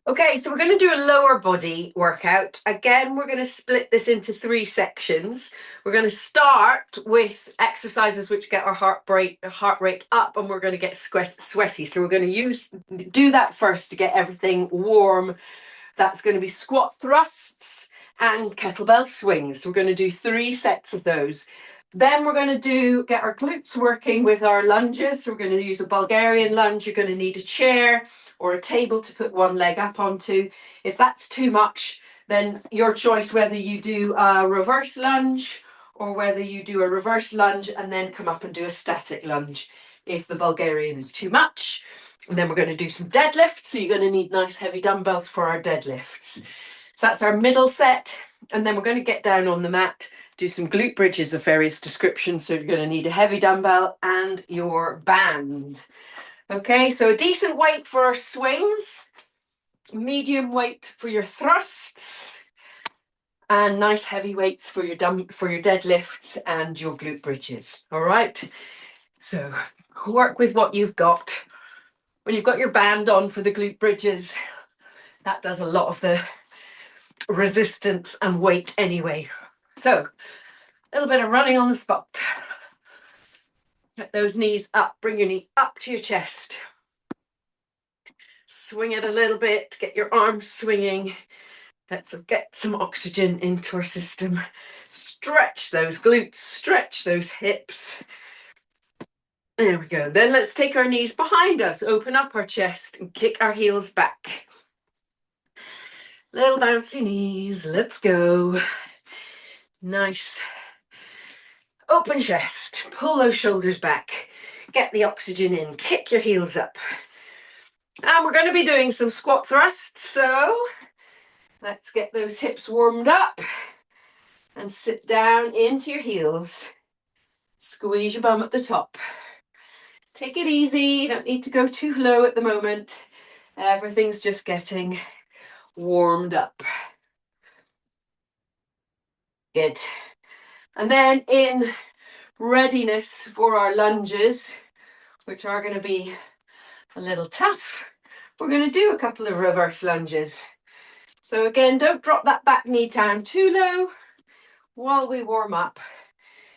Okay, so we're going to do a lower body workout. Again, we're going to split this into 3 sections. We're going to start with exercises which get our heart rate up, and we're going to get sweaty. So we're going to do that first to get everything warm. That's going to be squat thrusts and kettlebell swings. So we're going to do 3 sets of those. Then we're going to get our glutes working with our lunges. So we're going to use a Bulgarian lunge. You're going to need a chair or a table to put one leg up onto. If that's too much, then your choice whether you do a reverse lunge or whether you do a reverse lunge and then come up and do a static lunge. If the Bulgarian is too much, and then we're going to do some deadlifts. So you're going to need nice heavy dumbbells for our deadlifts. So that's our middle set. And then we're going to get down on the mat, do some glute bridges of various descriptions. So you're going to need a heavy dumbbell and your band. Okay, so a decent weight for our swings, medium weight for your thrusts, and nice heavy weights for your deadlifts and your glute bridges. All right, so work with what you've got. When you've got your band on for the glute bridges, that does a lot of the resistance and weight anyway. So a little bit of running on the spot. Get those knees up, bring your knee up to your chest. Swing it a little bit, get your arms swinging. Let's get some oxygen into our system. Stretch those glutes, stretch those hips. There we go. Then let's take our knees behind us, open up our chest and kick our heels back. Little bouncy knees, let's go. Nice. Open chest, pull those shoulders back, get the oxygen in, kick your heels up. And we're going to be doing some squat thrusts, so let's get those hips warmed up and sit down into your heels. Squeeze your bum at the top. Take it easy, you don't need to go too low at the moment. Everything's just getting warmed up. Good. And then in readiness for our lunges, which are going to be a little tough, we're going to do a couple of reverse lunges. So again, don't drop that back knee down too low while we warm up.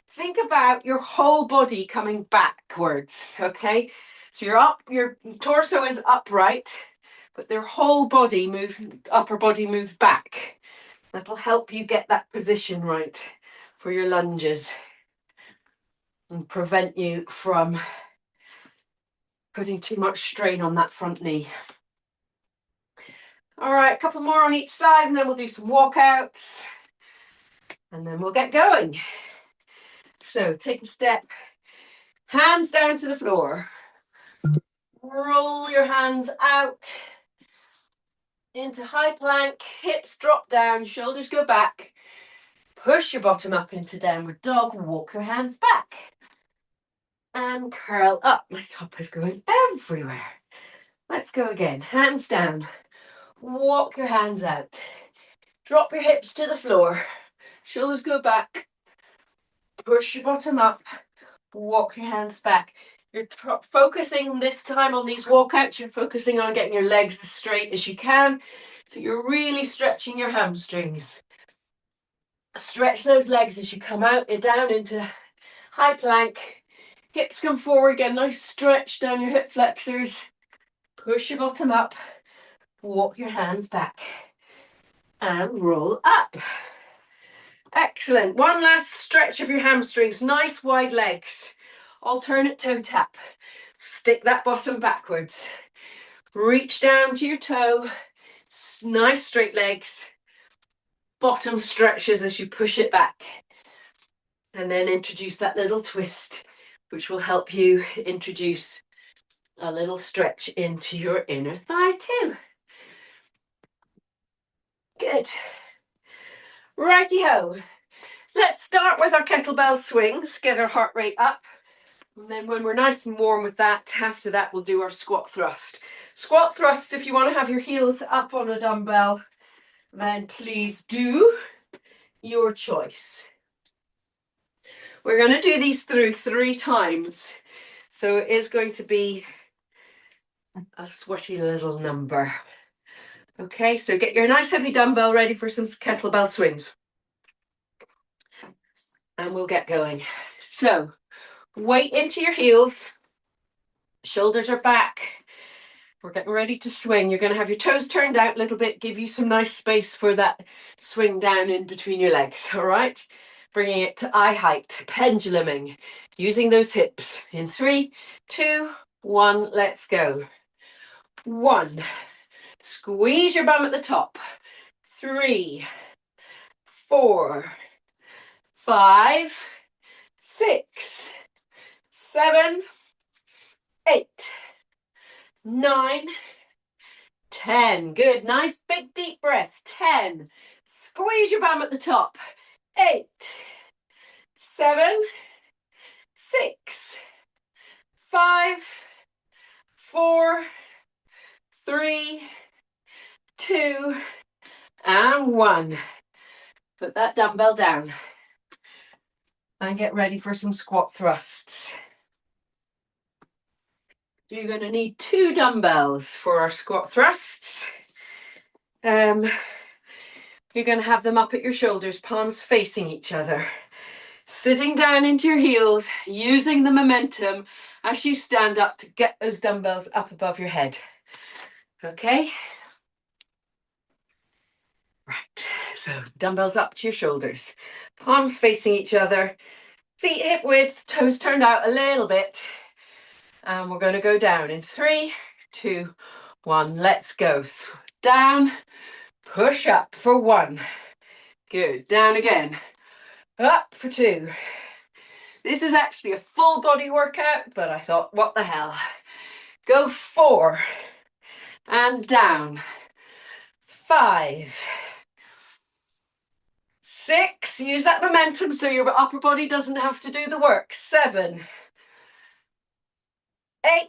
Think about your whole body coming backwards, okay? So your torso is upright, but their whole body upper body moves back. That'll help you get that position right for your lunges and prevent you from putting too much strain on that front knee. All right, a couple more on each side, and then we'll do some walkouts, and then we'll get going. So take a step, hands down to the floor. Roll your hands out into high plank, hips drop down, shoulders go back. Push your bottom up into downward dog, walk your hands back. And curl up. My top is going everywhere. Let's go again. Hands down. Walk your hands out. Drop your hips to the floor. Shoulders go back. Push your bottom up. Walk your hands back. You're focusing this time on these walkouts. You're focusing on getting your legs as straight as you can. So you're really stretching your hamstrings. Stretch those legs as you come out and down into high plank. Hips come forward, get a nice stretch down your hip flexors. Push your bottom up. Walk your hands back. And roll up. Excellent. One last stretch of your hamstrings. Nice wide legs. Alternate toe tap. Stick that bottom backwards. Reach down to your toe. Nice straight legs. Bottom stretches as you push it back. And then introduce that little twist, which will help you introduce a little stretch into your inner thigh too. Good. Righty-ho. Let's start with our kettlebell swings, get our heart rate up. And then when we're nice and warm with that, after that we'll do our squat thrust. Squat thrusts, if you want to have your heels up on a dumbbell, then please do. Your choice. We're going to do these through 3 times. So it is going to be a sweaty little number. Okay, so get your nice heavy dumbbell ready for some kettlebell swings. And we'll get going. So, weight into your heels. Shoulders are back. We're getting ready to swing. You're going to have your toes turned out a little bit, give you some nice space for that swing down in between your legs, all right? Bringing it to eye height, penduluming, using those hips. In 3, 2, 1, let's go. 1, squeeze your bum at the top. 3, 4, 5, 6, 7, 8, 9, 10. Good. Nice big deep breaths. 10. Squeeze your bum at the top. 8, 7, 6, 5, 4, 3, 2, and 1. Put that dumbbell down and get ready for some squat thrusts. You're going to need 2 dumbbells for our squat thrusts. You're going to have them up at your shoulders, palms facing each other. Sitting down into your heels, using the momentum as you stand up to get those dumbbells up above your head. Okay? Right, so dumbbells up to your shoulders, palms facing each other, feet hip width, toes turned out a little bit. And we're going to go down in 3, 2, 1. Let's go. Down, push up for 1. Good. Down again. Up for 2. This is actually a full body workout, but I thought, what the hell? Go 4. And down. 5. 6. Use that momentum so your upper body doesn't have to do the work. 7. 8.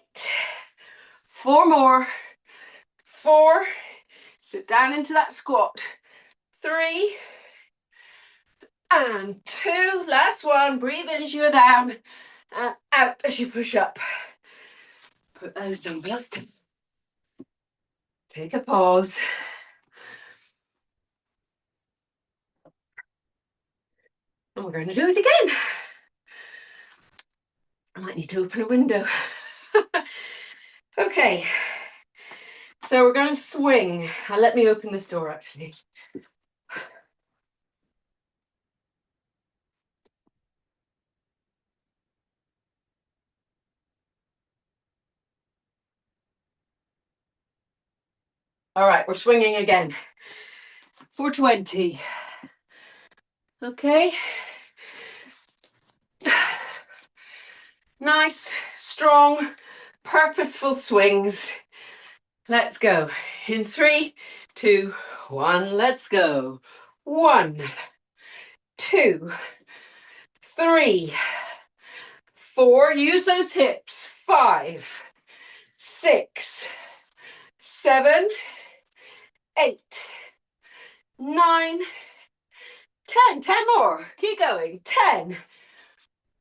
4 more. 4. Sit down into that squat. 3. And 2. Last one. Breathe in as you go down. And out as you push up. Put those dumbbells down. Take a pause. And we're going to do it again. I might need to open a window. Okay. So we're going to swing. Let me open this door actually. All right, we're swinging again. 420. Okay. Nice, strong, purposeful swings. Let's go. In 3, 2, 1, let's go. 1, 2, 3, 4. Use those hips. 5, 6, 7, 8, 9, 10. 10 more. Keep going. 10,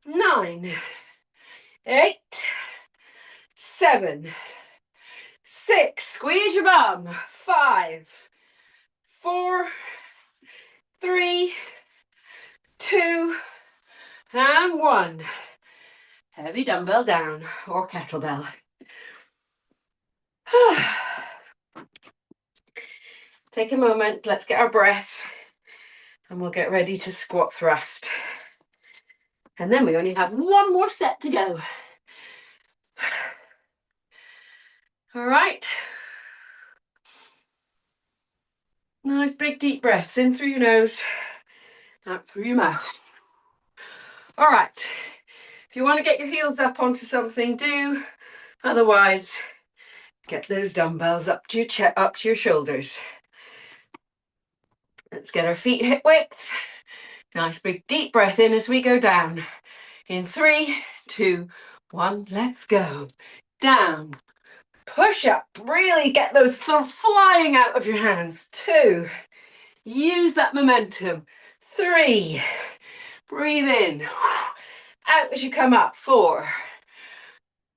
9, 8, 7, 6. Squeeze your bum. 5, 4, 3, 2, and 1. Heavy dumbbell down or kettlebell. Take a moment. Let's get our breath. And we'll get ready to squat thrust. And then we only have 1 more set to go. All right. Nice big deep breaths in through your nose, out through your mouth. All right. If you want to get your heels up onto something, do. Otherwise, get those dumbbells up to your shoulders. Let's get our feet hip width. Nice big deep breath in as we go down. In 3, 2, 1, let's go. Down. Push up. Really get those flying out of your hands. 2. Use that momentum. 3. Breathe in. Out as you come up. 4.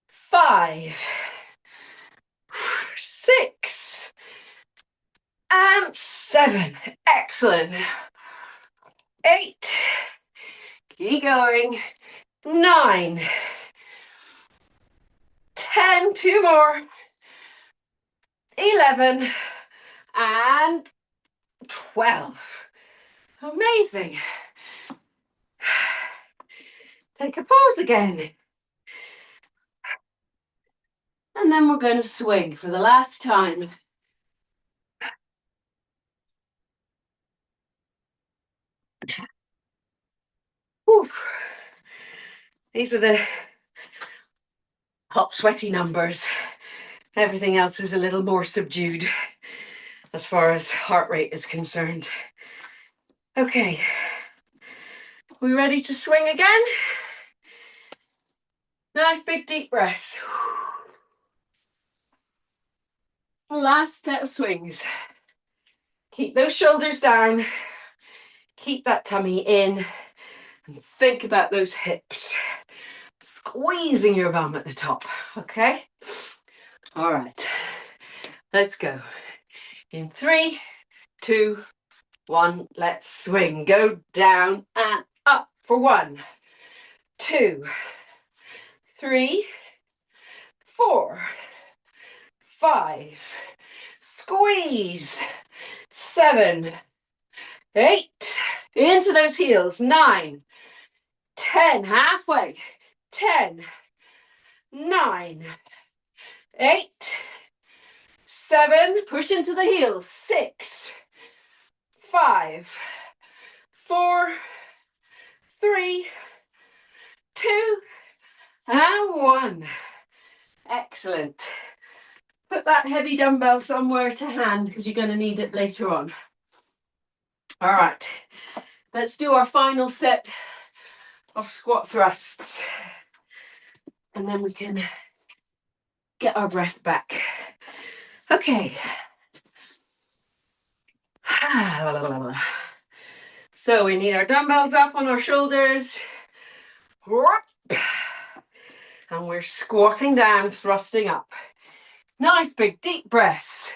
5. 6. and 7. Excellent. 8. Keep going. 9. 10. 2 more. 11. And 12. Amazing. Take a pause again. And then we're going to swing for the last time. Oof. These are the hot, sweaty numbers. Everything else is a little more subdued as far as heart rate is concerned. Okay. We ready to swing again? Nice big deep breath. Last set of swings. Keep those shoulders down. Keep that tummy in. And think about those hips. Squeezing your bum at the top. Okay? All right. Let's go. In 3, 2, 1. Let's swing. Go down and up for 1, 2, 3, 4, 5. Squeeze. 7, 8. Into those heels. 9, 10. Halfway. 10, 9, 8, 7. Push into the heels. 6, 5, 4, 3, 2, and 1. Excellent. Put that heavy dumbbell somewhere to hand because you're going to need it later on. All right. Let's do our final set of squat thrusts. And then we can get our breath back. Okay. So we need our dumbbells up on our shoulders. And we're squatting down, thrusting up. Nice big deep breath.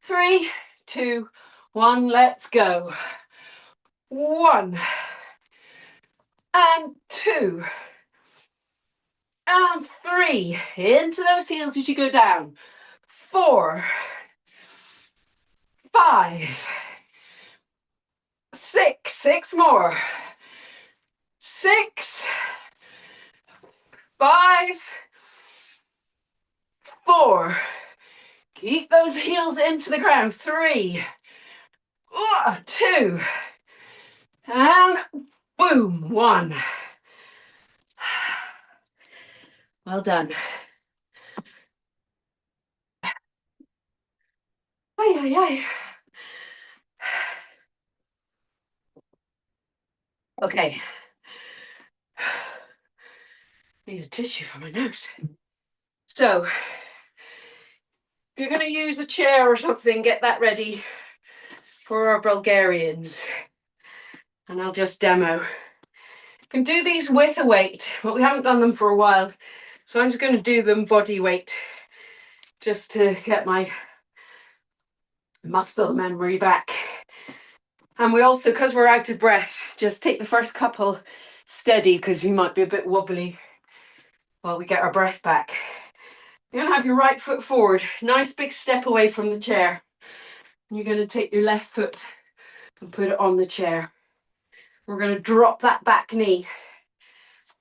3, 2, 1, let's go. 1 and 2 and 3. Into those heels as you go down. 4, 5, 6. 6 more. 6, 5, 4. Keep those heels into the ground. 3, 2, and boom, 1. Well done. Ay, ay, ay. Okay. Need a tissue for my nose. So, if you're going to use a chair or something, get that ready for our Bulgarians. And I'll just demo. You can do these with a weight, but we haven't done them for a while. So I'm just going to do them body weight, just to get my muscle memory back. And we also, because we're out of breath, just take the first couple steady, because we might be a bit wobbly while we get our breath back. You're going to have your right foot forward, nice big step away from the chair. You're going to take your left foot and put it on the chair. We're going to drop that back knee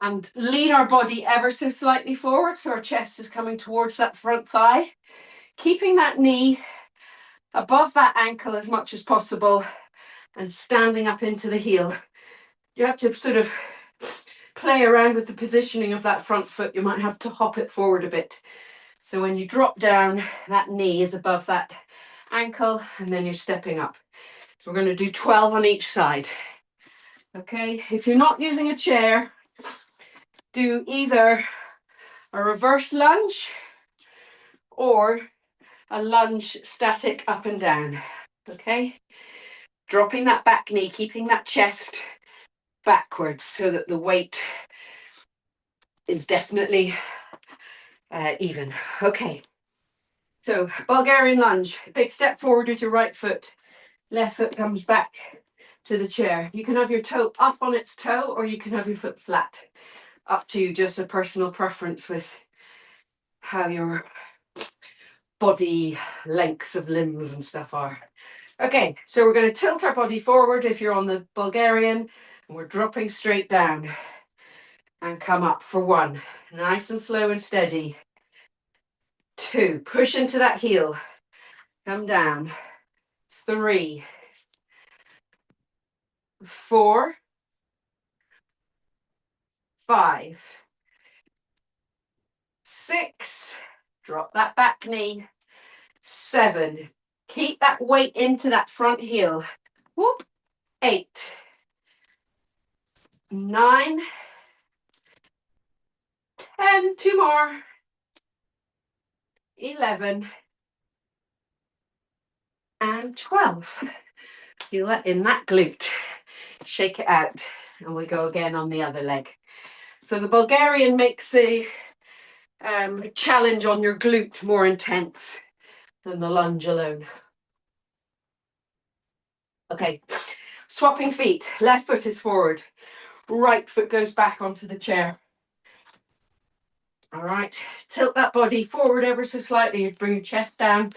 and lean our body ever so slightly forward, so our chest is coming towards that front thigh. Keeping that knee above that ankle as much as possible and standing up into the heel. You have to sort of play around with the positioning of that front foot. You might have to hop it forward a bit. So when you drop down, that knee is above that ankle and then you're stepping up. So we're going to do 12 on each side. Okay, if you're not using a chair, do either a reverse lunge or a lunge static up and down. Okay, dropping that back knee, keeping that chest backwards so that the weight is definitely even. Okay, so Bulgarian lunge, big step forward with your right foot, Left foot comes back to the chair. You can have your toe up on its toe or you can have your foot flat. Up to you, just a personal preference with how your body lengths of limbs and stuff are. Okay, so we're going to tilt our body forward if you're on the Bulgarian, and we're dropping straight down and come up for 1. Nice and slow and steady. 2, push into that heel. Come down. 3, 4, 5, 6, drop that back knee. 7, keep that weight into that front heel. Whoop. 8, 9, 10, 2 more. 11 and 12. Feel that in that glute. Shake it out and we go again on the other leg. So the Bulgarian makes the challenge on your glute more intense than the lunge alone. Okay, swapping feet. Left foot is forward. Right foot goes back onto the chair. All right, tilt that body forward ever so slightly. Bring your chest down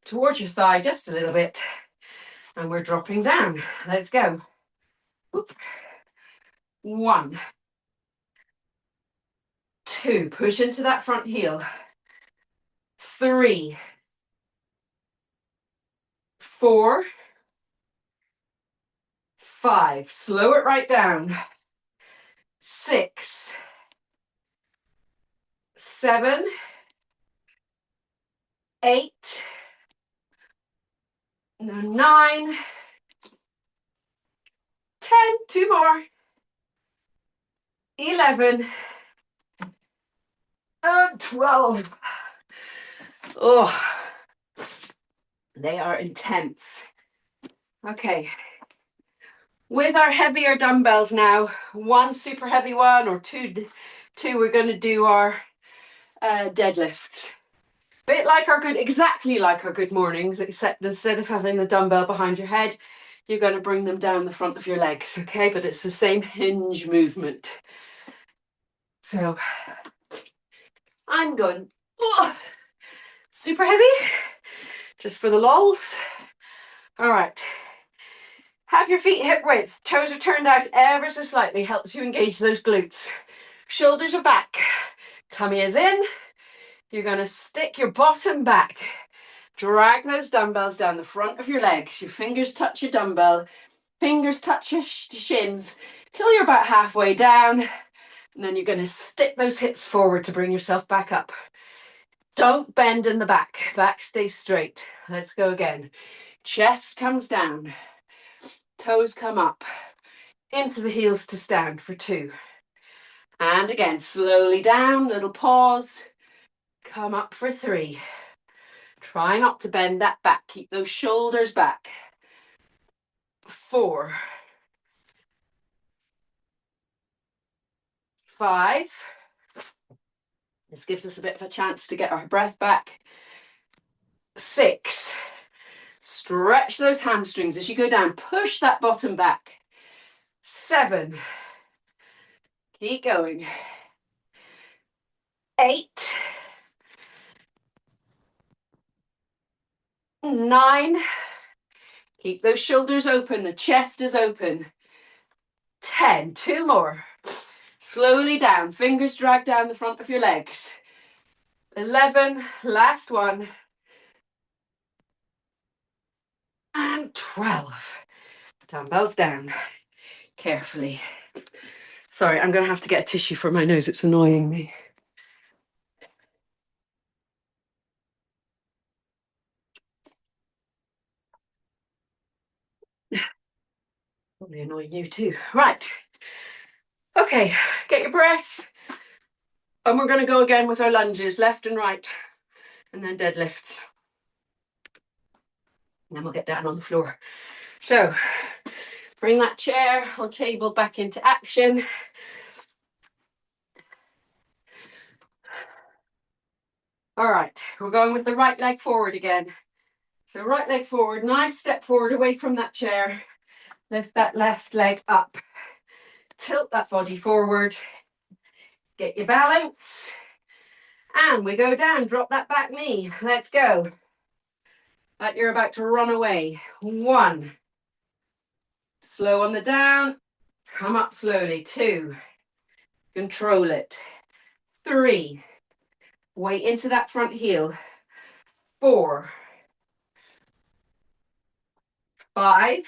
towards your thigh just a little bit. And we're dropping down. Let's go. Whoop. 1, 2, push into that front heel. 3, 4, 5, slow it right down. 6, 7, 8, 9, 10, 2 more. 11 and 12. Oh, they are intense. Okay. With our heavier dumbbells now, 1 super heavy one or two, we're going to do our deadlifts. Bit like our good, exactly like our good mornings, except instead of having the dumbbell behind your head, you're going to bring them down the front of your legs, okay? But it's the same hinge movement. So I'm going super heavy, just for the lols. All right. Have your feet hip width. Toes are turned out ever so slightly. Helps you engage those glutes. Shoulders are back. Tummy is in. You're going to stick your bottom back. Drag those dumbbells down the front of your legs. Your fingers touch your dumbbell. Fingers touch your shins till you're about halfway down. And then you're going to stick those hips forward to bring yourself back up. Don't bend in the back. Back stays straight. Let's go again. Chest comes down. Toes come up. Into the heels to stand for 2. And again, slowly down, little pause. Come up for 3. Try not to bend that back. Keep those shoulders back. 4. 5. This gives us a bit of a chance to get our breath back. 6. Stretch those hamstrings as you go down. Push that bottom back. 7. Keep going. 8. 9. Keep those shoulders open. The chest is open. 10. 2 more. Slowly down. Fingers drag down the front of your legs. 11. Last one. And 12. Dumbbells down. Carefully. Sorry, I'm going to have to get a tissue for my nose. It's annoying me. Probably annoying you too. Right. Okay, get your breath. And we're going to go again with our lunges, left and right. And then deadlifts. And then we'll get down on the floor. So, bring that chair or table back into action. All right, we're going with the right leg forward again. So right leg forward, nice step forward away from that chair. Lift that left leg up. Tilt that body forward. Get your balance. And we go down, drop that back knee. Let's go. Like you're about to run away. 1. Slow on the down. Come up slowly. 2. Control it. 3. Weight into that front heel. 4. 5.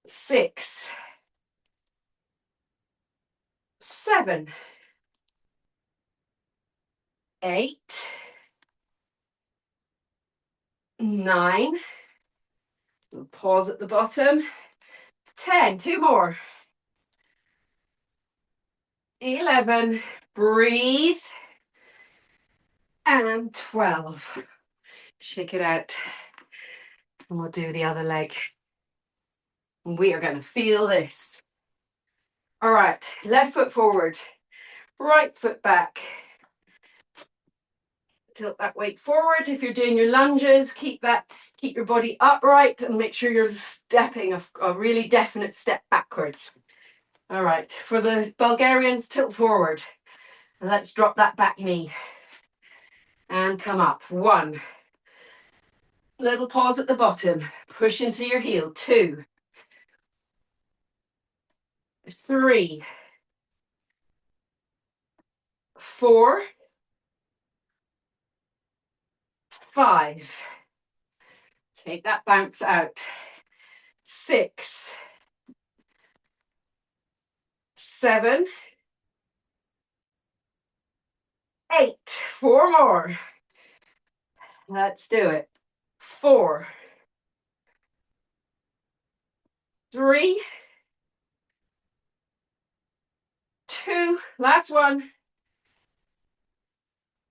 6. 7. 8. 9. Pause at the bottom. 10. 2 more. 11. Breathe. And 12. Shake it out. And we'll do the other leg. We are going to feel this. All right, left foot forward, right foot back. Tilt that weight forward. If you're doing your lunges, keep your body upright and make sure you're stepping a really definite step backwards. All right, for the Bulgarians, tilt forward. Let's drop that back knee and come up. 1. Little pause at the bottom. Push into your heel. 2. 3. 4. 5. Take that bounce out. 6. 7. 8. 4 more. Let's do it. 4. 3. 2. Last one.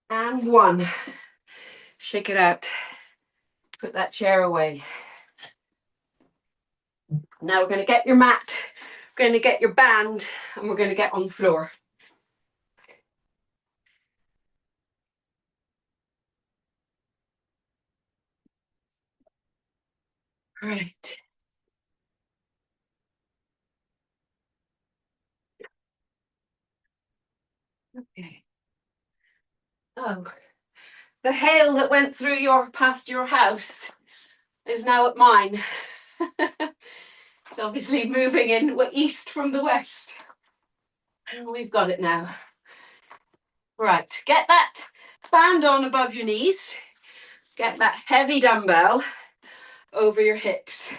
And 1. Shake it out. Put that chair away. Now we're going to get your mat. We're going to get your band. And we're going to get on the floor. Right. Okay. Oh, the hail that went through past your house is now at mine. It's obviously moving in east from the west. And we've got it now. Right, get that band on above your knees. Get that heavy dumbbell over your hips.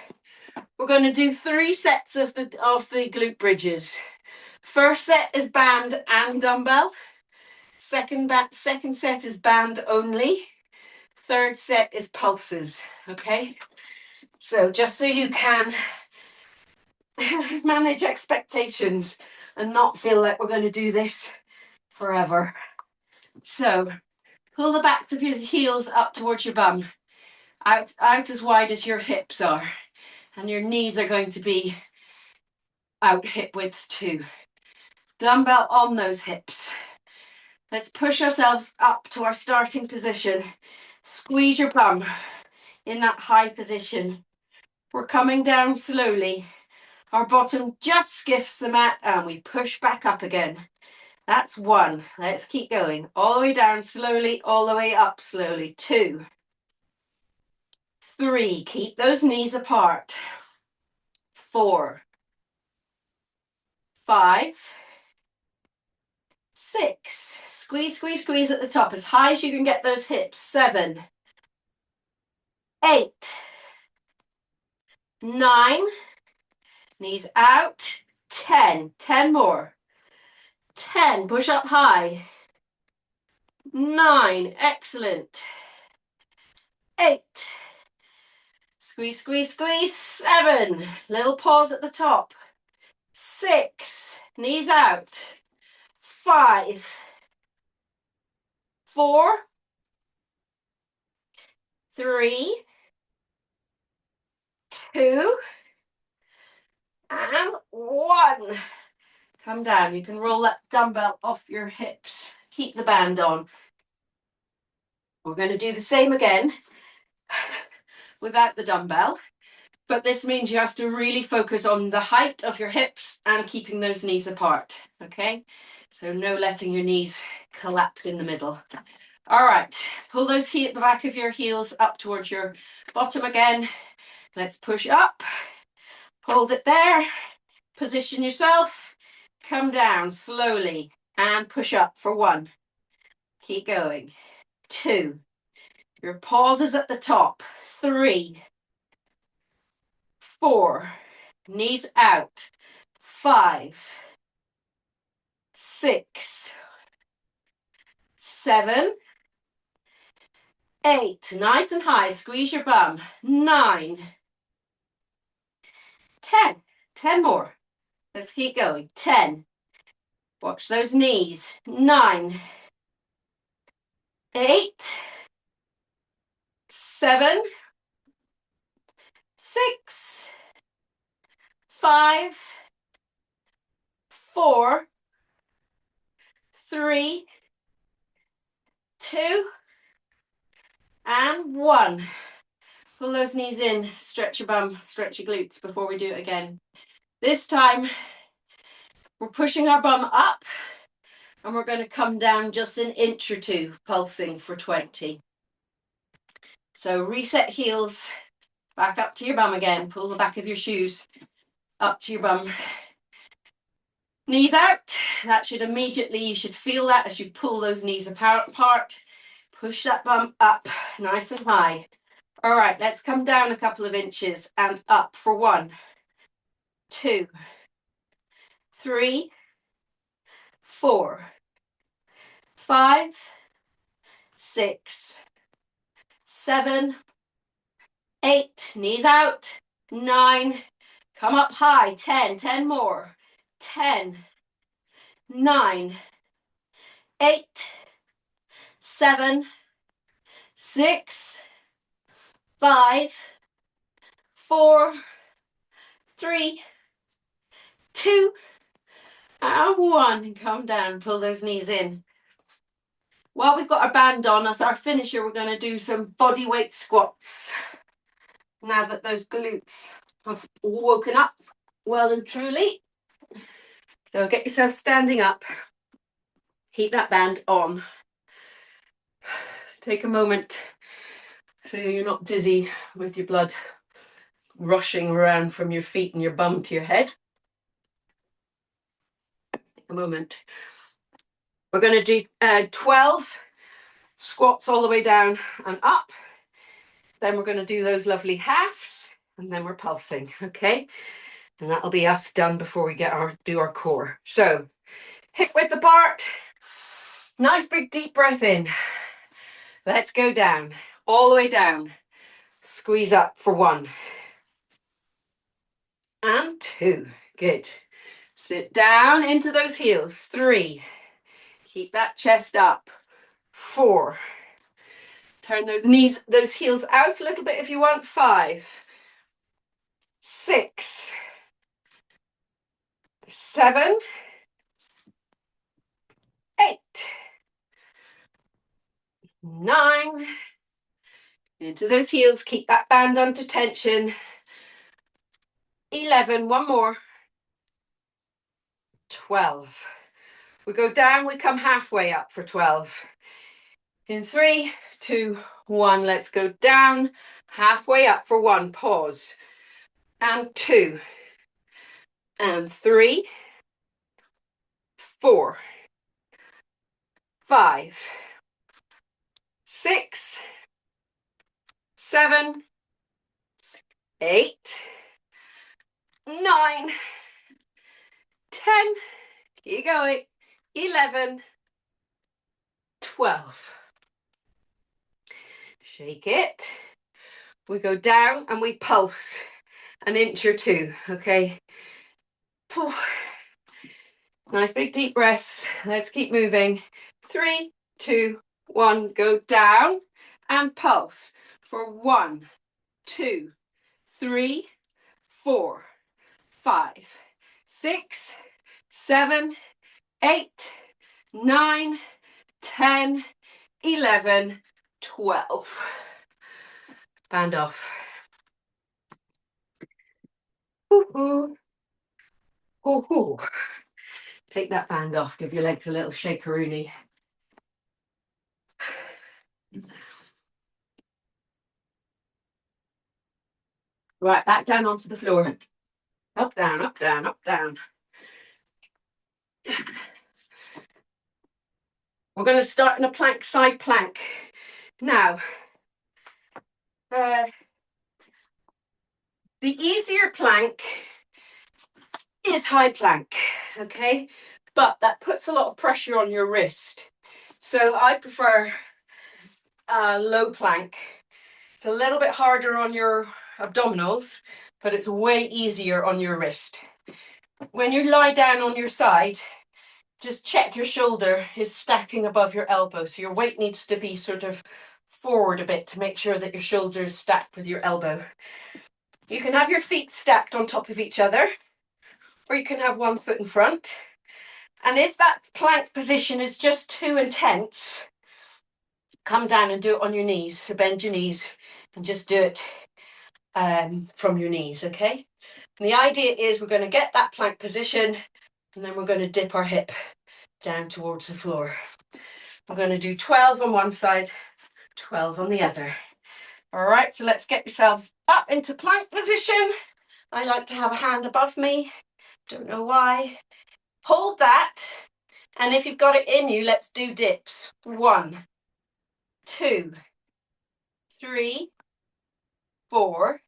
We're going to do 3 sets of the glute bridges. First set is band and dumbbell. Second set is band only. Third set is pulses. Okay, so just so you can manage expectations and not feel like we're going to do this forever. So pull the backs of your heels up towards your bum, out as wide as your hips are, and your knees are going to be out hip width too. Dumbbell on those hips. Let's push ourselves up to our starting position. Squeeze your bum in that high position. We're coming down slowly. Our bottom just skiffs the mat and we push back up again. That's 1. Let's keep going. All the way down slowly, all the way up slowly. 2. 3. Keep those knees apart. 4. 5. 6. Squeeze, squeeze, squeeze at the top as high as you can get those hips. 7. 8. 9. Knees out. 10. 10 more. 10. Push up high. 9. Excellent. 8. Squeeze, squeeze, squeeze. 7. Little pause at the top. 6. Knees out. 5. 4. 3. 2. And 1. Come down. You can roll that dumbbell off your hips. Keep the band on. We're going to do the same again without the dumbbell, but this means you have to really focus on the height of your hips and keeping those knees apart, okay? So no letting your knees collapse in the middle. All right, pull the back of your heels up towards your bottom again. Let's push up, hold it there, position yourself, come down slowly and push up for 1. Keep going. 2. Your pause is at the top. 3. 4. Knees out. 5. 6. 7. 8. Nice and high. Squeeze your bum. 9. 10. 10 more. Let's keep going. 10. Watch those knees. 9. 8. 7. 6. 5. 4. 3. 2. And 1. Pull those knees in, stretch your bum, stretch your glutes before we do it again. This time, we're pushing our bum up and we're going to come down just an inch or 2, pulsing for 20. So reset heels, back up to your bum again. Pull the back of your shoes up to your bum. Knees out. That should immediately, you should feel that as you pull those knees apart. Push that bum up, nice and high. All right, let's come down a couple of inches and up for 1, 2, 3, 4, 5, 6, 7, 8, knees out, 9, come up high, 10, 10 more, 10, 9, 8, 7, 6, 5, 4, 3, 2, and 1, and come down, pull those knees in. While we've got our band on, as our finisher, we're going to do some body weight squats. Now that those glutes have woken up well and truly. So get yourself standing up. Keep that band on. Take a moment so you're not dizzy with your blood rushing around from your feet and your bum to your head. Take a moment. We're going to do 12 squats all the way down and up. Then we're going to do those lovely halves, and then we're pulsing, okay? And that'll be us done before we do our core. So hip width apart. Nice big deep breath in. Let's go down, all the way down. Squeeze up for 1 and 2. Good. Sit down into those heels. 3. Keep that chest up. 4. Turn those heels out a little bit if you want. 5. 6. 7. 8. 9. Into those heels. Keep that band under tension. 11. One more. 12. We go down, we come halfway up for 12. In 3, 2, 1, let's go down, halfway up for 1, pause, and 2, and 3, 4, 5, 6, 7, 8, 9, 10, keep going, 11, 12. Shake it. We go down and we pulse an inch or 2, okay? Nice big deep breaths. Let's keep moving. 3, 2, 1, go down and pulse for 1, 2, 3, 4, 5, 6, 7, 8, 9, 10, 11, 12. Band off. Hoo-hoo. Hoo-hoo. Take that band off, give your legs a little shakeroonie. Right, back down onto the floor. Up, down, up, down, up, down. We're going to start in a plank, side plank. Now, the easier plank is high plank, okay? But that puts a lot of pressure on your wrist. So I prefer low plank. It's a little bit harder on your abdominals, but it's way easier on your wrist. When you lie down on your side, just check your shoulder is stacking above your elbow. So your weight needs to be sort of forward a bit to make sure that your shoulder is stacked with your elbow. You can have your feet stacked on top of each other, or you can have one foot in front. And if that plank position is just too intense, come down and do it on your knees. So bend your knees and just do it from your knees, okay? And the idea is we're going to get that plank position and then we're going to dip our hip down towards the floor. We're going to do 12 on one side, 12 on the other. All right, so let's get yourselves up into plank position. I like to have a hand above me. Don't know why. Hold that. And if you've got it in you, let's do dips. 1, 2, 3, 4,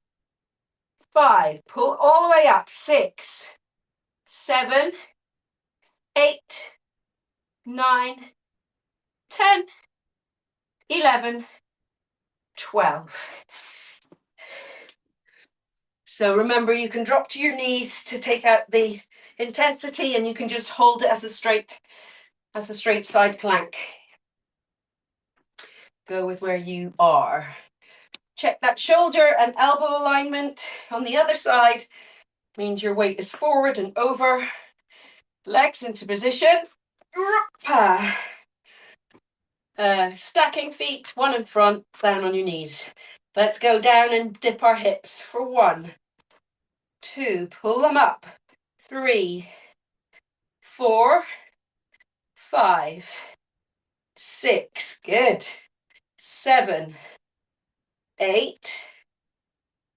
5. Pull all the way up. 6, 7, 8, 9, 10, 11, 12. So remember, you can drop to your knees to take out the intensity, and you can just hold it as a straight side plank. Go with where you are. Check that shoulder and elbow alignment on the other side. Means your weight is forward and over. Legs into position. Stacking feet, one in front, down on your knees. Let's go down and dip our hips for 1, 2, pull them up. 3, 4, 5, 6, good. 7, 8,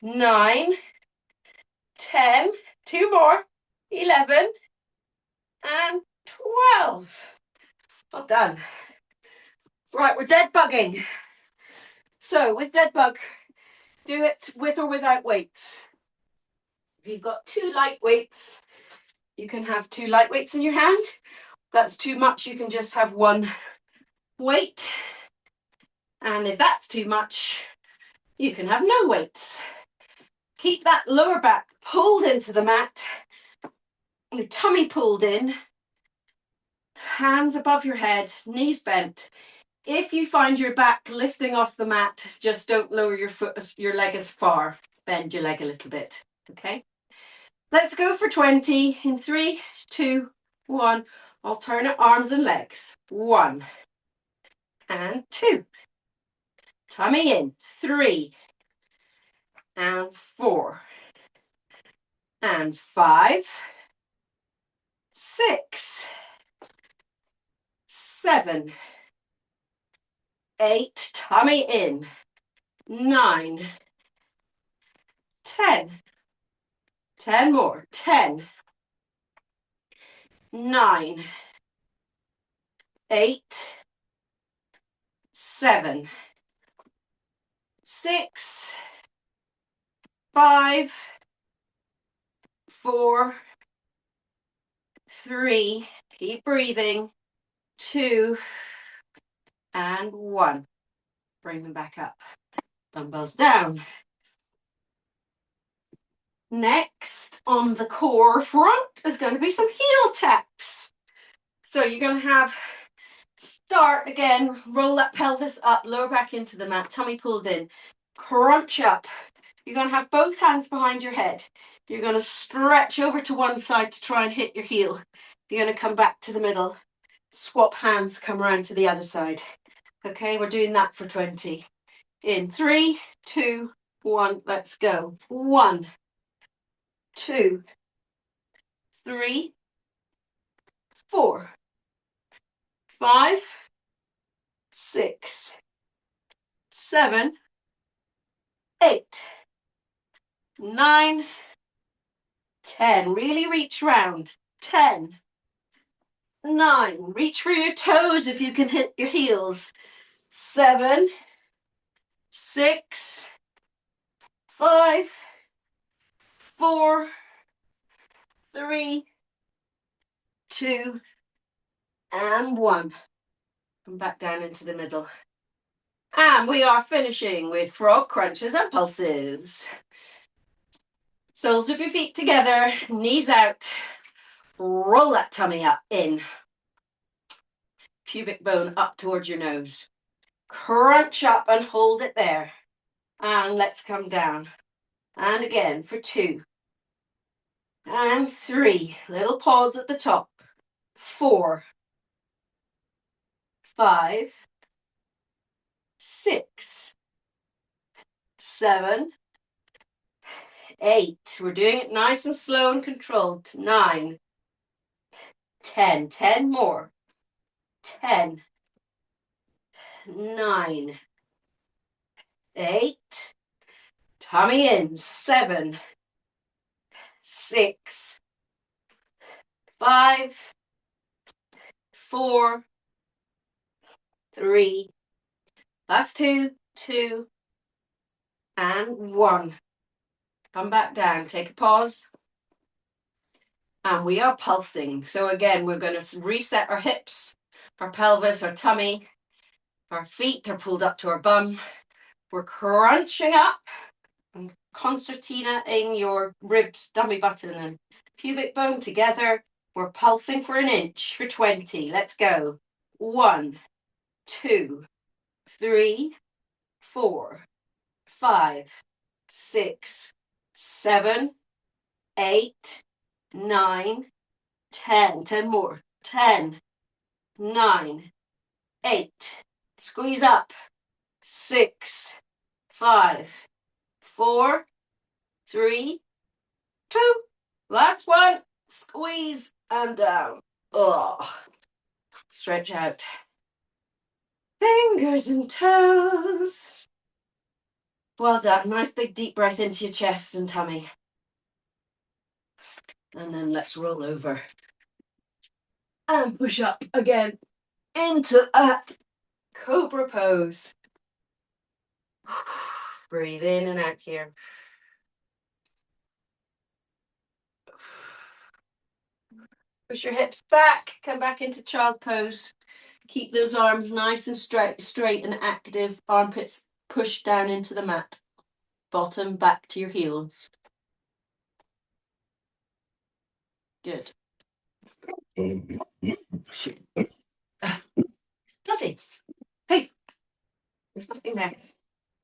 9, 10, 2 more, 11, and 12. Well done. Right, we're dead bugging. So with dead bug, do it with or without weights. If you've got 2 light weights, you can have 2 light weights in your hand. If that's too much, you can just have 1 weight. And if that's too much, you can have no weights. Keep that lower back pulled into the mat, your tummy pulled in, hands above your head, knees bent. If you find your back lifting off the mat, just don't lower your leg as far. Bend your leg a little bit, okay? Let's go for 20 in 3, 2, 1. Alternate arms and legs. 1 and 2. Tummy in. 3 and 4 and 5, 6, 7, 8, tummy in. 9, 10. 10 more. 10, 9, 8, 7, 6, 5, 4, 3, keep breathing, 2, and 1. Bring them back up. Dumbbells down. Next on the core front is going to be some heel taps. So you're going to start again, roll that pelvis up, lower back into the mat, tummy pulled in, crunch up. You're going to have both hands behind your head. You're going to stretch over to one side to try and hit your heel. You're going to come back to the middle, swap hands, come around to the other side. Okay, we're doing that for 20. In 3, 2, 1, let's go. 1, 2, 3, 4, 5, 6, 7, 8, 9, 10. Really reach round. 10, 9. Reach for your toes if you can hit your heels. 7, 6, 5, 4, 3, 2, and 1. Come back down into the middle. And we are finishing with frog crunches and pulses. Soles of your feet together, knees out. Roll that tummy up, in. Pubic bone up towards your nose. Crunch up and hold it there. And let's come down. And again for 2. And 3. Little pause at the top. 4. 5. 6. 7. 8. We're doing it nice and slow and controlled. 9. 10. 10 more. 10. 9. 8. Tummy in. 7. 6. 5. 4. 3. Last 2. 2. And 1. Come back down. Take a pause. And we are pulsing. So again, we're going to reset our hips, our pelvis, our tummy. Our feet are pulled up to our bum. We're crunching up and concertinaing your ribs, tummy button and pubic bone together. We're pulsing for an inch for 20. Let's go. 1, 2, 3, 4, 5, 6, 7, 8, 9, 10. 10 more. 10, 9, 8. Squeeze up. 6, 5, 4, 3, 2. Last one. Squeeze and down. Oh, stretch out. Fingers and toes. Well done. Nice big deep breath into your chest and tummy. And then let's roll over. And push up again into that cobra pose. Breathe in and out here. Push your hips back, come back into child pose. Keep those arms nice and straight and active. Armpits pushed down into the mat. Bottom back to your heels. Good. Dotty. Hey, there's nothing there.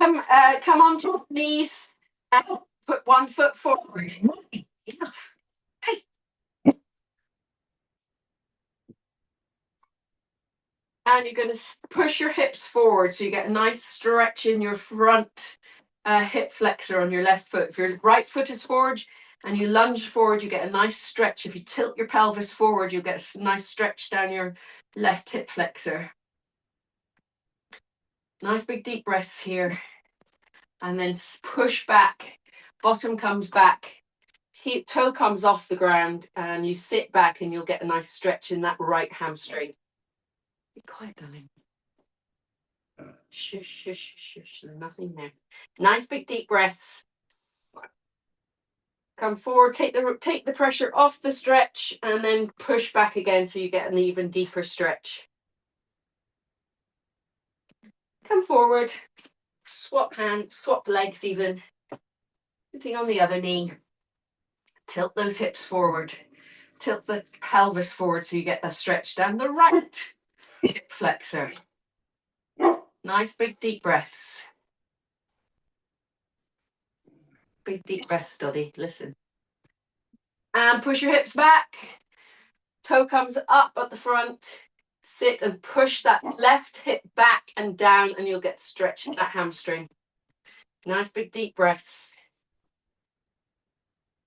Come onto your knees and put one foot forward. Enough. Hey. And you're going to push your hips forward so you get a nice stretch in your front hip flexor on your left foot. If your right foot is forward and you lunge forward, you get a nice stretch. If you tilt your pelvis forward, you'll get a nice stretch down your left hip flexor. Nice big deep breaths here. And then push back. Bottom comes back. Toe comes off the ground and you sit back and you'll get a nice stretch in that right hamstring. Be quiet, darling. Shush, shush, shush. There's nothing there. Nice big deep breaths. Come forward, take the pressure off the stretch and then push back again so you get an even deeper stretch. Come forward, swap legs even. Sitting on the other knee. Tilt those hips forward. Tilt the pelvis forward so you get that stretch down the right hip flexor. Nice big deep breaths. Big deep breath study. Listen. And push your hips back. Toe comes up at the front. Sit and push that left hip back and down, and you'll get stretch in that hamstring. Nice big deep breaths.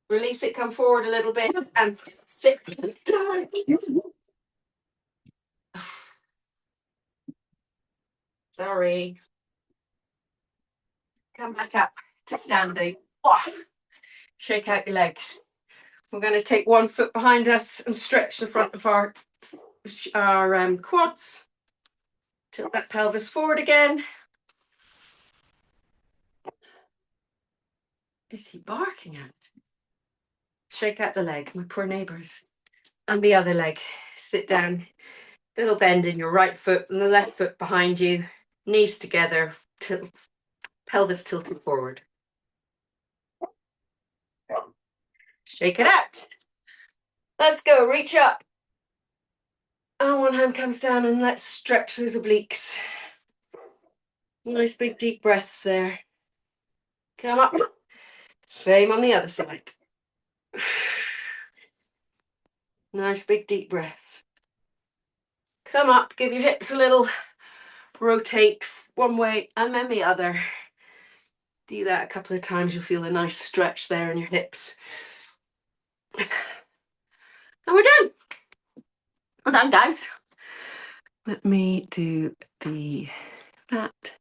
Release it, come forward a little bit, and sit down. Sorry. Come back up to standing. Shake out your legs. We're going to take one foot behind us and stretch the front of our quads. Tilt that pelvis forward again. Is he barking at? Shake out the leg, my poor neighbours. And the other leg. Sit down. Little bend in your right foot and the left foot behind you. Knees together. Pelvis tilted forward. Shake it out. Let's go. Reach up. And one hand comes down, and let's stretch those obliques. Nice big deep breaths there. Come up. Same on the other side. Nice big deep breaths. Come up, give your hips a little rotate one way and then the other. Do that a couple of times, you'll feel a nice stretch there in your hips. And we're done. Well done, guys. Let me do that.